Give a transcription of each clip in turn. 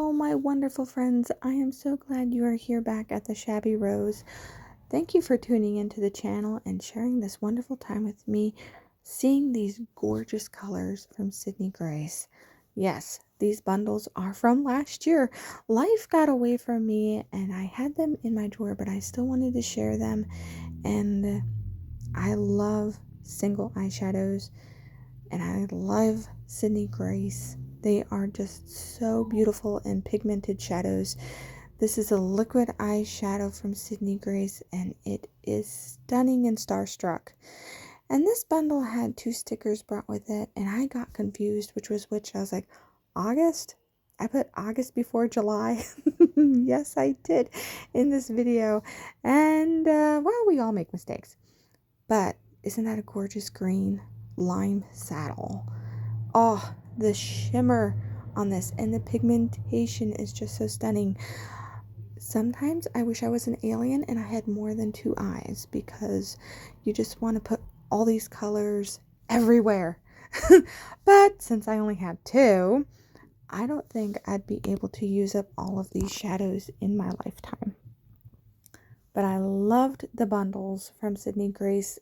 Hello, my wonderful friends. I am so glad you are here back at the Shabby Rose. Thank you for tuning into the channel and sharing this wonderful time with me, seeing these gorgeous colors from Sydney Grace. Yes, these bundles are from last year. Life got away from me and I had them in my drawer, but I still wanted to share them. And I love single eyeshadows and I love Sydney Grace. They are just so beautiful and pigmented shadows. This is a liquid eyeshadow from Sydney Grace and it is stunning and starstruck. And this bundle had 2 stickers brought with it and I got confused which was which. I was like, August? I put August before July. Yes, I did in this video. And well, we all make mistakes. But isn't that a gorgeous green lime saddle? Oh, the shimmer on this and the pigmentation is just so stunning. Sometimes I wish I was an alien and I had more than 2 eyes because you just want to put all these colors everywhere. But since I only have 2, I don't think I'd be able to use up all of these shadows in my lifetime. But I loved the bundles from Sydney Grace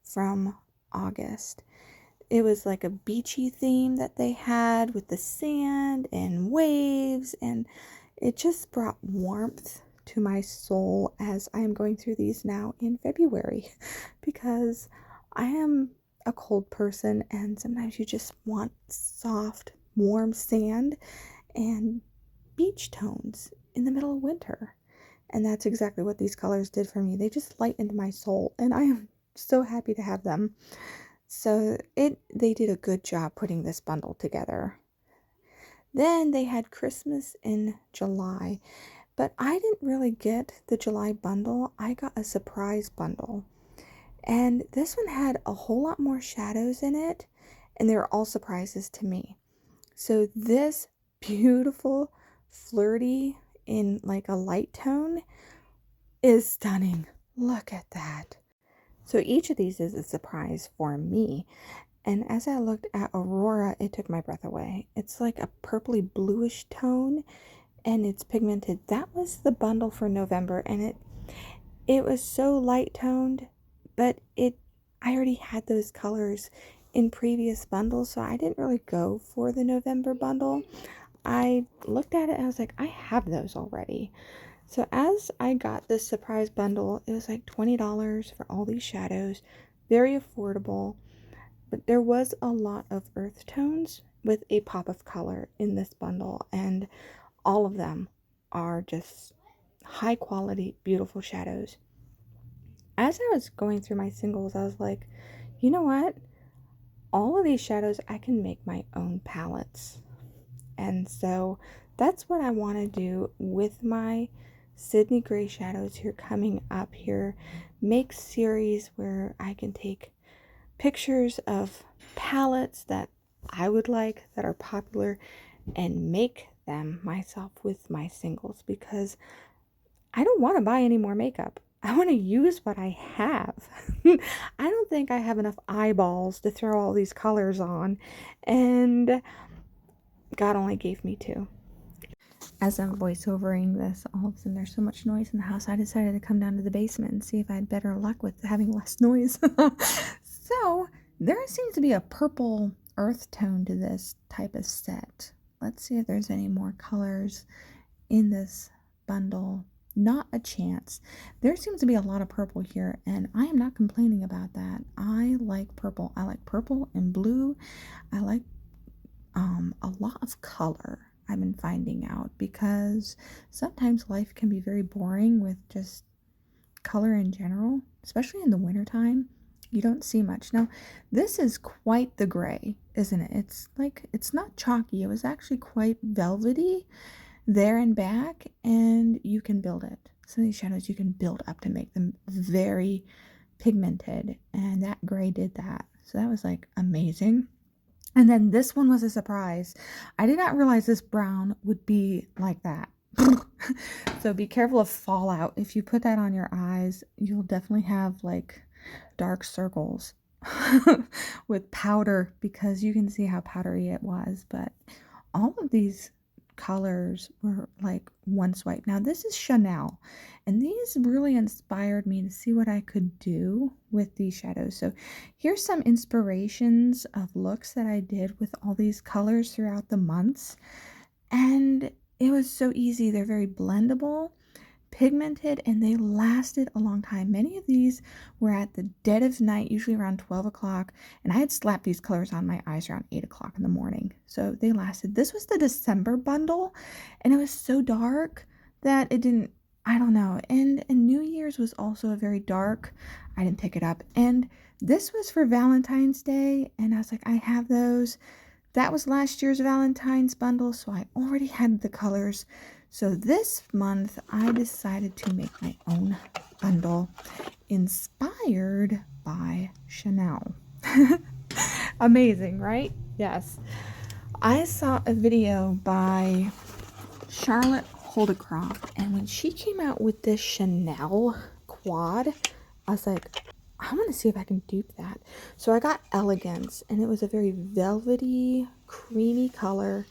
from August. It was like a beachy theme that they had with the sand and waves, and it just brought warmth to my soul as I am going through these now in February because I am a cold person and sometimes you just want soft, warm sand and beach tones in the middle of winter. And that's exactly what these colors did for me. They just lightened my soul and I am so happy to have them. So they did a good job putting this bundle together. Then they had Christmas in July, but I didn't really get the July bundle. I got a surprise bundle. And this one had a whole lot more shadows in it, and they were all surprises to me. So this beautiful flirty in like a light tone is stunning. Look at that. So each of these is a surprise for me. And as I looked at Aurora, it took my breath away. It's like a purpley bluish tone and it's pigmented. That was the bundle for November and it was so light toned, but I already had those colors in previous bundles, so I didn't really go for the November bundle. I looked at it and I was like, I have those already. So as I got this surprise bundle, it was like $20 for all these shadows, very affordable, but there was a lot of earth tones with a pop of color in this bundle, and all of them are just high quality, beautiful shadows. As I was going through my singles, I was like, you know what? All of these shadows, I can make my own palettes. And so that's what I want to do with my Sydney Grace shadows here coming up here. Make series where I can take pictures of palettes that I would like that are popular and make them myself with my singles because I don't want to buy any more makeup. I want to use what I have. I don't think I have enough eyeballs to throw all these colors on, and God only gave me 2. As I'm voiceovering this, all of a sudden there's so much noise in the house, I decided to come down to the basement and see if I had better luck with having less noise. So there seems to be a purple earth tone to this type of set. Let's see if there's any more colors in this bundle. Not a chance. There seems to be a lot of purple here, and I am not complaining about that. I like purple. I like purple and blue. I like a lot of color, I've been finding out, because sometimes life can be very boring with just color in general, especially in the wintertime. You don't see much. Now, this is quite the gray, isn't it? It's like, it's not chalky. It was actually quite velvety there and back, and you can build it. Some of these shadows you can build up to make them very pigmented, and that gray did that. So that was like amazing. And then this one was a surprise. I did not realize this brown would be like that. So be careful of fallout. If you put that on your eyes, you'll definitely have like dark circles with powder because you can see how powdery it was. But all of these colors were like one swipe. Now this is Chanel, and these really inspired me to see what I could do with these shadows. So here's some inspirations of looks that I did with all these colors throughout the months. And it was so easy. They're very blendable, pigmented, and they lasted a long time. Many of these were at the dead of night, usually around 12 o'clock, and I had slapped these colors on my eyes around 8 o'clock in the morning. So they lasted. This was the December bundle, and it was so dark that it didn't, I don't know. And New Year's was also a very dark. I didn't pick it up. And this was for Valentine's Day, and I was like, I have those. That was last year's Valentine's bundle, so I already had the colors. So this month, I decided to make my own bundle inspired by Chanel. Amazing, right? Yes. I saw a video by Charlotte Holdercroft, and when she came out with this Chanel quad, I was like, I want to see if I can dupe that. So I got Elegance, and it was a very velvety, creamy color,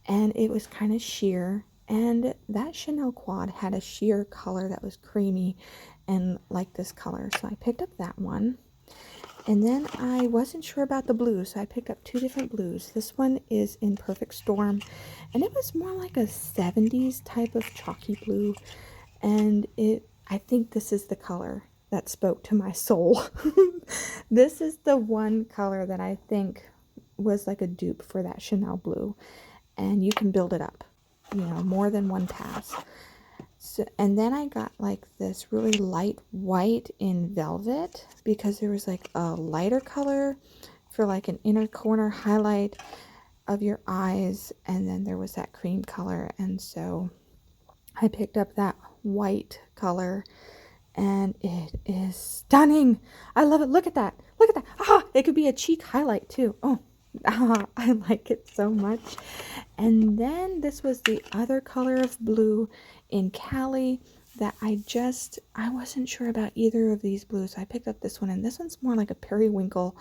and it was kind of sheer. And that Chanel quad had a sheer color that was creamy and like this color. So I picked up that one. And then I wasn't sure about the blue, so I picked up two different blues. This one is in Perfect Storm, and it was more like a 70s type of chalky blue. And I think this is the color that spoke to my soul. This is the one color that I think was like a dupe for that Chanel blue. And you can build it up, you know, more than one pass. So, and then I got like this really light white in velvet, because there was like a lighter color for like an inner corner highlight of your eyes, and then there was that cream color. And so I picked up that white color, and it is stunning. I love it. Look at that. Look at that. Ah, it could be a cheek highlight too. Oh, I like it so much. And then this was the other color of blue in Cali that I wasn't sure about either of these blues. So I picked up this one, and this one's more like a periwinkle,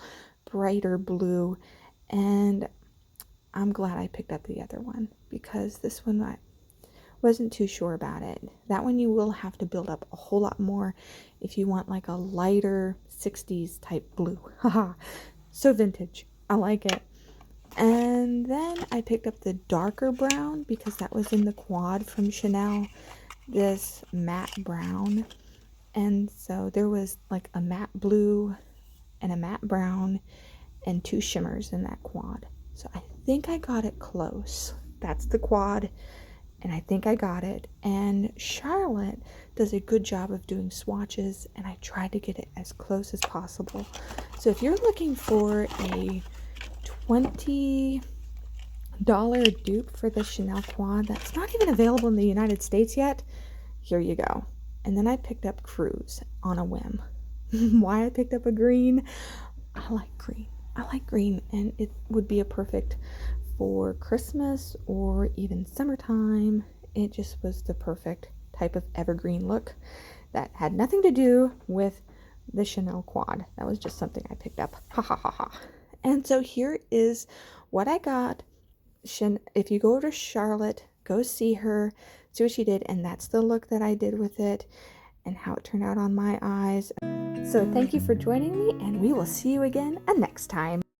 brighter blue. And I'm glad I picked up the other one, because this one I wasn't too sure about it. That one you will have to build up a whole lot more if you want like a lighter 60s type blue. Haha, so vintage. I like it. And then I picked up the darker brown, because that was in the quad from Chanel, this matte brown. And so there was like a matte blue and a matte brown and two shimmers in that quad. So I think I got it close. That's the quad, and I think I got it. And Charlotte does a good job of doing swatches, and I tried to get it as close as possible. So if you're looking for a $20 dupe for the Chanel quad that's not even available in the United States yet, here you go. And then I picked up Cruise on a whim. Why I picked up a green? I like green. I like green, and it would be a perfect for Christmas or even summertime. It just was the perfect type of evergreen look that had nothing to do with the Chanel quad. That was just something I picked up. Ha ha ha ha. And so here is what I got. If you go to Charlotte, go see her, see what she did, and that's the look that I did with it and how it turned out on my eyes. So thank you for joining me, and we will see you again next time.